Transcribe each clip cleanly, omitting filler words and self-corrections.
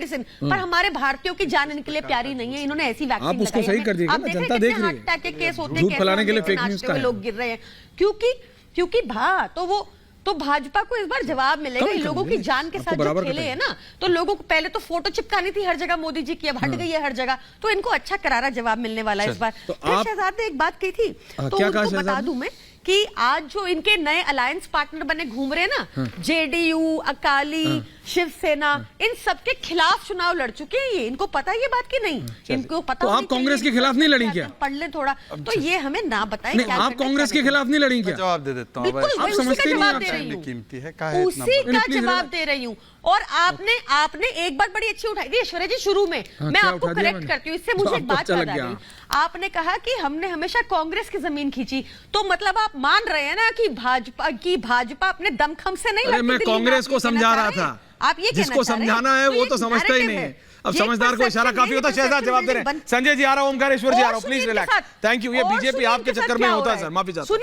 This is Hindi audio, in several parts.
मेडिसिन, पर हमारे भारतीयों की जान इनके लिए प्यारी नहीं है, इन्होंने ऐसी वैक्सीन आप उसको सही कर दीजिए ना, जनता देख रही है। हार्ट अटैक के केस होते हैं, झूठ फैलाने के लिए फेक न्यूज़ का है। लोग गिर रहे हैं क्योंकि तो भाजपा को इस बार जवाब मिलेगा। इन लोगों की जान के साथ जो खेले हैं ना, तो लोगों को पहले तो फोटो चिपकानी थी हर जगह मोदी जी की, अब हट गई है हर जगह, तो इनको अच्छा करारा जवाब मिलने वाला है इस बार। तो शहजाद ने एक बात कही थी, तो उनको बता दूं मैं कि आज जो इनके नए अलायंस पार्टनर बने घूम रहे हैं ना, जेडीयू, अकाली, शिवसेना, इन सबके खिलाफ चुनाव लड़ चुके हैं ये। इनको पता है ये बात की नहीं, इनको पता। तो आप कांग्रेस के खिलाफ नहीं लड़ी क्या? पढ़ ले थोड़ा, तो ये हमें ना बताएं। आप कांग्रेस के खिलाफ नहीं लड़ी क्या? जवाब दे देता हूँ, आप समझते नहीं, उसी का जवाब दे रही हूँ। और आपने एक बात बड़ी अच्छी उठाई थी ऐश्वर्या जी शुरू में, मैं आपको करेक्ट करती हूँ, इससे मुझे एक बात याद आ गई। आपने कहा कि हमने हमेशा कांग्रेस की जमीन खींची, तो मतलब आप मान रहे हैं ना कि भाजपा अपने दमखम से नहीं लड़ती। मैं कांग्रेस को समझा रहा था, आप ये जिसको समझाना है वो तो समझता ही नहीं है। अब समझदार को इशारा काफी होता है। शहजाद जवाब दे रहे हैं। संजय जी आ रहा हूं, ओमकारेश्वर जी आ रहा हूं, प्लीज रिलैक्स। Thank you. ये बीजेपी आपके चक्कर में होता है सर, माफी चाहता हूं।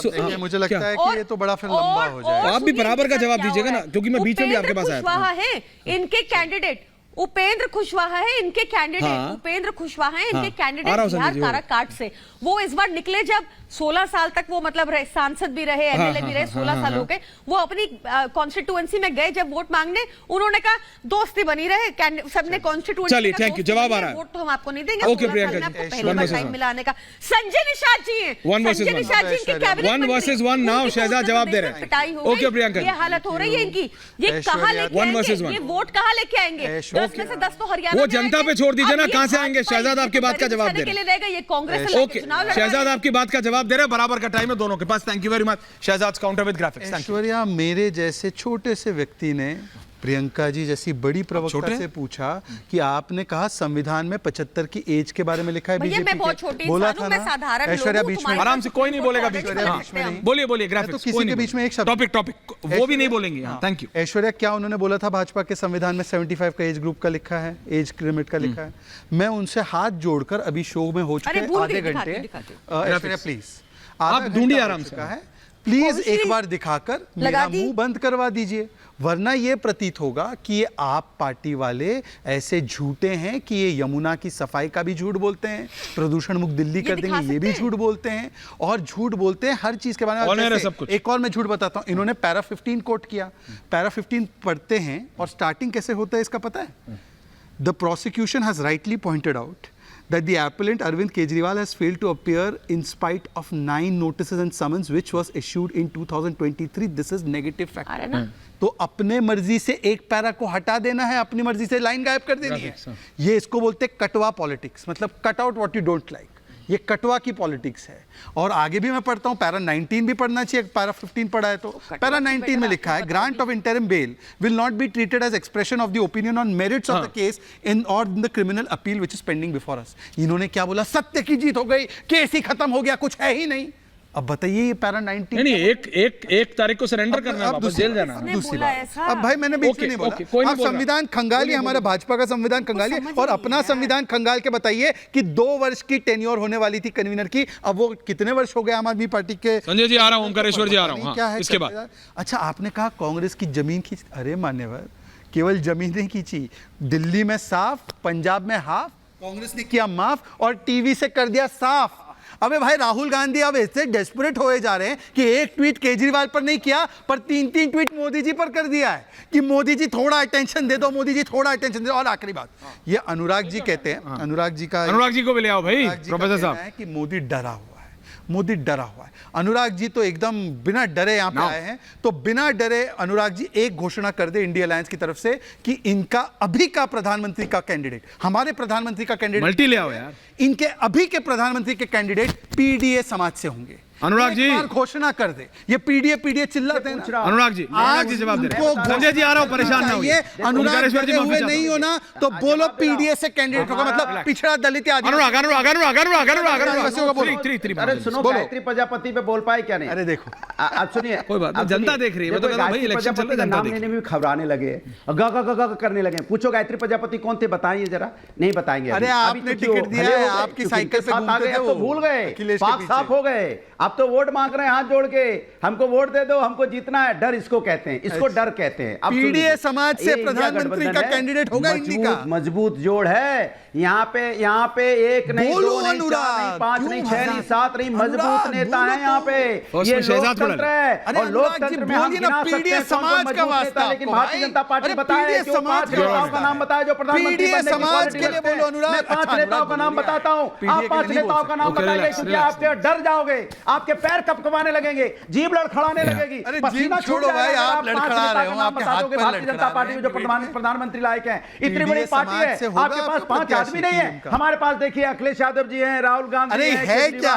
सुनिए, मुझे लगता है कि ये तो बड़ा फिर लंबा हो जाएगा। आप भी बराबर का जवाब दीजिएगा ना, क्योंकि मैं बीच में भी आपके पास आया था। है इनके कैंडिडेट उपेंद्र कुशवाहा है, इनके कैंडिडेट उपेंद्र कुशवाहा है, इनके कैंडिडेट बिहार काराकाट से। वो इस बार निकले जब 16 साल तक वो मतलब सांसद भी रहे, एमएलए भी रहे, 16 साल हो गए। वो अपनी कॉन्स्टिट्यूएंसी में गए जब वोट मांगने, उन्होंने कहा दोस्ती बनी रहे, सबने कॉन्स्टिट्यूएंसी। चलिए थैंक यू, जवाब आ रहा है। वोट तो हम आपको नहीं देंगे। ओके प्रियंका जी, पहले बार टाइम मिलाने का। संजय निषाद जी हैं, संजय निषाद जी इनके कैबिनेट 1 वर्सेस 1 नाउ शहजाद जवाब दे रहे हैं। ओके प्रियंका, ये हालत हो रही है इनकी। ये कहां लेके आएंगे, ये वोट कहां लेके आएंगे? 10 में से 10 तो हरियाणा, वो जनता पे छोड़ दीजिए ना, कहां से आएंगे? शहजाद आपकी बात का जवाब दे रहे हैं। ये कांग्रेस ओके, शहजाद आपकी बात का जवाब दे रहे हैं, बराबर का टाइम है दोनों के पास। Thank you very much. Shahzad counter with graphics. Aishwarya, मेरे जैसे छोटे से व्यक्ति ने प्रियंका जी जैसी बड़ी प्रवक्ता से पूछा कि आपने कहा संविधान में 75 की एज के बारे में लिखा है, बीजेपी बोला था ना। ऐश्वर्या बीच में आराम से, कोई नहीं बोलेगा बीच में। बोलिए ग्राफिक्स। तो किसी के बीच में एक शब्द टॉपिक वो भी नहीं बोलेंगे। Thank you. ऐश्वर्या, क्या उन्होंने बोला था भाजपा के संविधान में 75 का एज ग्रुप का लिखा है, एज लिमिट का लिखा है? मैं उनसे हाथ जोड़कर अभी शो में हो चुके आधे घंटे। ऐश्वर्या प्लीज, आप ढूंढिए आराम से, प्लीज एक बार दिखाकर मेरा मुंह बंद करवा दीजिए, वरना ये प्रतीत होगा कि ये आप पार्टी वाले ऐसे झूठे हैं कि ये यमुना की सफाई का भी झूठ बोलते हैं, प्रदूषण मुक्त दिल्ली कर देंगे ये भी झूठ बोलते हैं, और झूठ बोलते हैं हर चीज के बारे में। एक और मैं झूठ बताता हूं, इन्होंने पैरा 15 कोट किया। पैरा 15 पढ़ते हैं और स्टार्टिंग कैसे होता है इसका पता है? The prosecution has rightly pointed out that the appellant Arvind Kejriwal has failed to appear in spite of 9 notices and summons which was issued in 2023. This is negative fact. तो अपने मर्जी से एक पैरा को हटा देना है, अपनी मर्जी से लाइन गायब कर देनी है। ये इसको बोलते हैं कटवा पॉलिटिक्स, मतलब cut out what you don't like. ये कटवा की पॉलिटिक्स है। और आगे भी मैं पढ़ता हूं, पैरा 19 भी पढ़ना चाहिए, पैरा 15 पढ़ा है तो पैरा 19 में लिखा है, grant of interim bail will not be treated as expression of the opinion on merits of the case in और the criminal appeal which is pending before us. इन्होंने क्या बोला? सत्य की जीत हो गई, केस ही खत्म हो गया, कुछ है ही नहीं। अब बताइए ये पैरा 19 नहीं, एक तारीख को सरेंडर करना है, वापस जेल जाना है। दूसरी बात, अब भाई मैंने बीच में नहीं बोला, अब संविधान खंगाली, हमारा भाजपा का संविधान खंगाली और अपना संविधान खंगाल के बताइए कि 2 वर्ष की टेन्योर होने वाली थी कन्वीनर की, अब वो कितने वर्ष हो गए आम आदमी पार्टी के? संजय जी आ रहा हूं, ओमकारेश्वर जी आ रहा हूं। क्या है इसके बाद? अच्छा, आपने कहा कांग्रेस की जमीन खींच, अरे मान्यवर, केवल जमीन नहीं खींची, दिल्ली में साफ, पंजाब में हाफ, कांग्रेस ने किया माफ और टीवी से कर दिया साफ। अबे भाई राहुल गांधी अब ऐसे डेस्परेट होए जा रहे हैं कि एक ट्वीट केजरीवाल पर नहीं किया, पर 3 ट्वीट मोदी जी पर कर दिया है कि मोदी जी थोड़ा अटेंशन दे दो, मोदी जी थोड़ा अटेंशन दे दो। और आखिरी बात, ये अनुराग जी कहते हैं, अनुराग जी को भी ले आओ भाई, प्रोफेसर साहब, कि मोदी डरा हुआ है, मोदी डरा हुआ है। अनुराग जी तो एकदम बिना डरे यहां पे आए हैं, तो बिना डरे अनुराग जी एक घोषणा कर दे इंडिया अलायंस की तरफ से कि इनका अभी का प्रधानमंत्री का कैंडिडेट, हमारे प्रधानमंत्री का कैंडिडेट मल्टी ले आओ यार, इनके अभी के प्रधानमंत्री के कैंडिडेट पीडीए समाज से होंगे। अनुराग जी घोषणा कर दे, ये पीडीए चिल्लाते हैं ना। अनुराग जी जवाब दे रहे हैं। संजय जी आ रहा हूं, परेशान ना होइए। अनुराग जी हुए नहीं हो ना तो बोलो पीडीए से कैंडिडेट होगा, मतलब पिछड़ा दलित आदि। अरे सुनो, गायत्री प्रजापति पे बोल पाए क्या नहीं? अरे देखो, आप सुनिए, कोई बात, जनता देख रही है, गायत्री प्रजापति का नाम लेने में घबराने लगे, ग करने लगे। पूछो गायत्री प्रजापति कौन थे, बताइए जरा। नहीं बताएंगे। अरे आपने टिकट दिया है, आपकी साइकिल पे घूमते थे, तो भूल गए, पाक साफ हो गए। आप तो वोट मांग रहे हैं हाथ जोड़ के, हमको वोट दे दो, हमको जीतना है। डर इसको कहते हैं, इसको डर कहते हैं। अब पीडीए समाज से ये इंडिया प्रधानमंत्री का गठबंधन है, कैंडिडेट होगा इंडी का। मजबूत जोड़ है यहाँ पे एक नहीं, दो नहीं, चार नहीं, पांच नहीं, छह नहीं, सात नहीं, मजबूत नेता है यहाँ पे। ये लोकतंत्र है, और लोकतंत्र में हम गिना सकते हैं कौन मजबूत नेता। लेकिन भारतीय जनता पार्टी बताए क्यों, 5 नेताओं का नाम बताया जो प्रधानमंत्री बनने की क्वालिटी रखते हैं। मैं 5 नेताओं का नाम बताता हूँ, आप 5 नेताओं का नाम बताइए, क्योंकि आपके डर जाओगे, आपके पैर कपकपाने लगेंगे, जीभ लड़खड़ाने लगेगी, पसीना छोड़ो भाई, आप लड़खड़ा रहे हो, आपके हाथ पर भारतीय जनता पार्टी में जो प्रधानमंत्री लायक है। इतनी बड़ी पार्टी है, आपके पास 5 आदमी नहीं है। हमारे पास देखिए अखिलेश यादव जी हैं, राहुल गांधी अरे हैं, है क्या,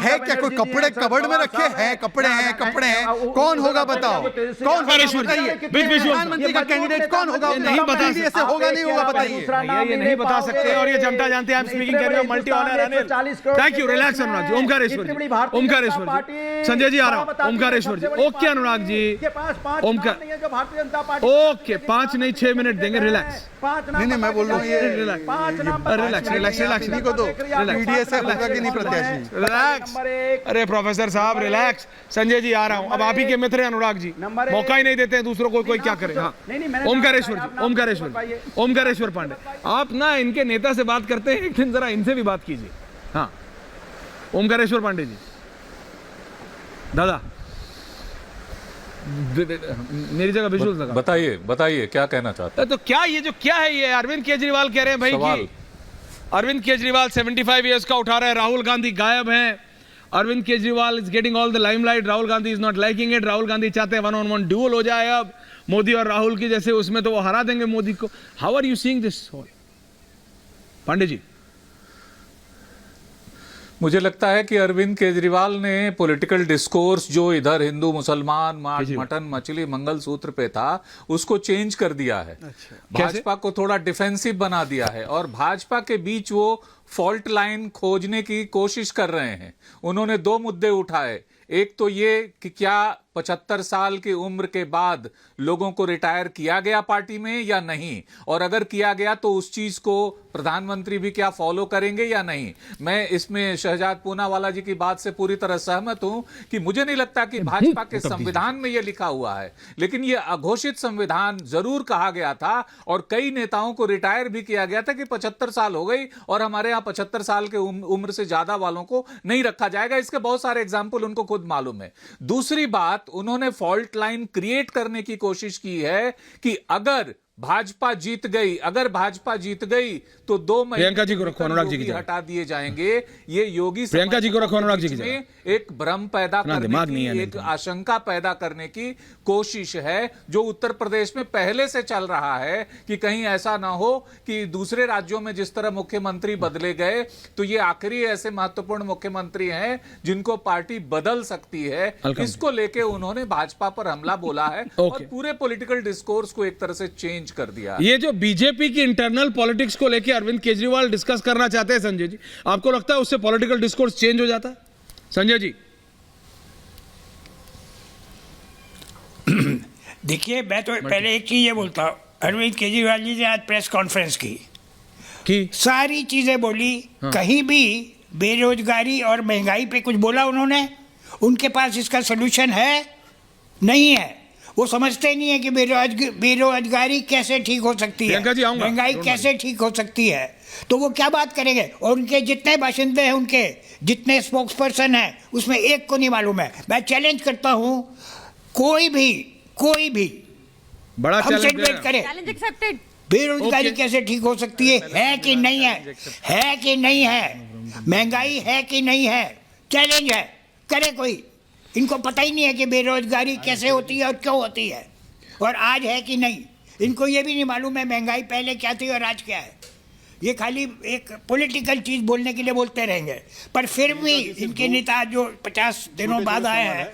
है क्या कोई कपड़े कबड़ में रखे हैं? कपड़े हैं, कौन होगा बताओ, कौन प्रधानमंत्री का कैंडिडेट कौन होगा? नहीं बता से होगा, नहीं होगा बताइए। ये नहीं बता सकते, और ये जनता जानते हैं। स्पीकिंग कर रहे हो multi honour Anil. Thank you, relax Anurag ji. Omkareshwar ji, Omkareshwar ji, Sanjay ji आ रहा हूं। ओमकारेश्वर जी, ओके अनुराग जी, ओमकार, ओके 5 नहीं 6 मिनट देंगे, रिलैक्स। नहीं, मैं बोल रहा हूँ ये रिलैक्स को दो, पीडीए से होगा कि नहीं प्रत्याशी? रिलैक्स। अरे प्रोफेसर साहब रिलैक्स। संजय जी आ रहा हूं। अब आप ही के मित्र हैं अनुराग जी, मौका ही नहीं देते हैं दूसरों को, कोई क्या करे। हाँ, ओमकारेश्वर जी, ओमकारेश्वर पांडे, आप ना इनके नेता से बात करते हैं, एक दिन जरा इनसे भी बात कीजिए। हाँ, ओमकारेश्वर पांडे जी, दादा मेरी जगह विजुअल लगा। बताइए क्या कहना चाहते हैं? तो क्या ये जो क्या है, ये अरविंद केजरीवाल कह रहे हैं भाई कि अरविंद केजरीवाल 75 इयर्स का उठा रहे हैं, राहुल गांधी गायब हैं, Arvind Kejriwal is getting all the limelight, Rahul Gandhi is not liking it. Rahul Gandhi चाहते हैं 1-on-1 ड्यूल हो जाए अब मोदी और राहुल की जैसे, उसमें तो वो हरा देंगे मोदी को। How are you seeing this Pandey ji? मुझे लगता है कि अरविंद केजरीवाल ने पॉलिटिकल डिस्कोर्स जो इधर हिंदू मुसलमान मटन मछली मंगलसूत्र पे था उसको चेंज कर दिया है। भाजपा को थोड़ा डिफेंसिव बना दिया है, और भाजपा के बीच वो फॉल्ट लाइन खोजने की कोशिश कर रहे हैं। उन्होंने 2 मुद्दे उठाए, एक तो ये कि क्या 75 साल की उम्र के बाद लोगों को रिटायर किया गया पार्टी में या नहीं, और अगर किया गया तो उस चीज को प्रधानमंत्री भी क्या फॉलो करेंगे या नहीं। मैं इसमें शहजाद पूनावाला जी की बात से पूरी तरह सहमत हूं कि मुझे नहीं लगता कि भाजपा के संविधान में यह लिखा हुआ है, लेकिन यह अघोषित संविधान जरूर कहा गया था, और कई नेताओं को रिटायर भी किया गया था कि 75 साल हो गई और हमारे यहाँ 75 साल के उम्र से ज्यादा वालों को नहीं रखा जाएगा। इसके बहुत सारे एग्जाम्पल उनको खुद मालूम है। दूसरी बात, उन्होंने फॉल्ट लाइन क्रिएट करने की कोशिश की है कि अगर भाजपा जीत गई तो 2 महीने प्रियंका जी को रखो, अनुराग जी की हटा दिए जाएंगे। ये योगी प्रियंका जी को रखो, अनुराग जी की जगह एक भ्रम पैदा करने की, एक आशंका पैदा करने की कोशिश है, जो उत्तर प्रदेश में पहले से चल रहा है कि कहीं ऐसा ना हो कि दूसरे राज्यों में जिस तरह मुख्यमंत्री बदले गए तो ये आखिरी ऐसे महत्वपूर्ण मुख्यमंत्री हैं जिनको पार्टी बदल सकती है। इसको लेके उन्होंने भाजपा पर हमला बोला है और पूरे पॉलिटिकल डिस्कोर्स को एक तरह से चेंज कर दिया। ये जो बीजेपी की इंटरनल पॉलिटिक्स को लेकर अरविंद केजरीवाल डिस्कस करना चाहते हैं संजय जी, आपको लगता है उससे पॉलिटिकल डिस्कोर्स चेंज हो जाता है? संजय जी देखिए, मैं तो पहले एक चीज ये बोलता हूं, अरविंद केजरीवाल जी ने आज प्रेस कॉन्फ्रेंस की सारी चीजें बोली। कहीं भी बेरोजगारी और महंगाई पे कुछ बोला उन्होंने? उनके पास इसका सोल्यूशन है? नहीं है। वो समझते नहीं है कि बेरोजगारी कैसे ठीक हो सकती है, महंगाई कैसे ठीक हो सकती है, तो वो क्या बात करेंगे। और उनके जितने बाशिंदे हैं, उनके जितने स्पोक्स पर्सन हैं, उसमें एक को नहीं मालूम है। मैं चैलेंज करता हूं, कोई भी बड़ा चैलेंज करे, बेरोजगारी कैसे ठीक हो सकती है कि नहीं है, है कि नहीं है, महंगाई है कि नहीं है, चैलेंज है, करे कोई। इनको पता ही नहीं है कि बेरोजगारी कैसे होती है और क्यों होती है, और आज है कि नहीं। इनको ये भी नहीं मालूम है महंगाई पहले क्या थी और आज क्या है। ये खाली एक पॉलिटिकल चीज बोलने के लिए बोलते रहेंगे, पर फिर भी इनके नेता जो 50 दिनों बाद आए हैं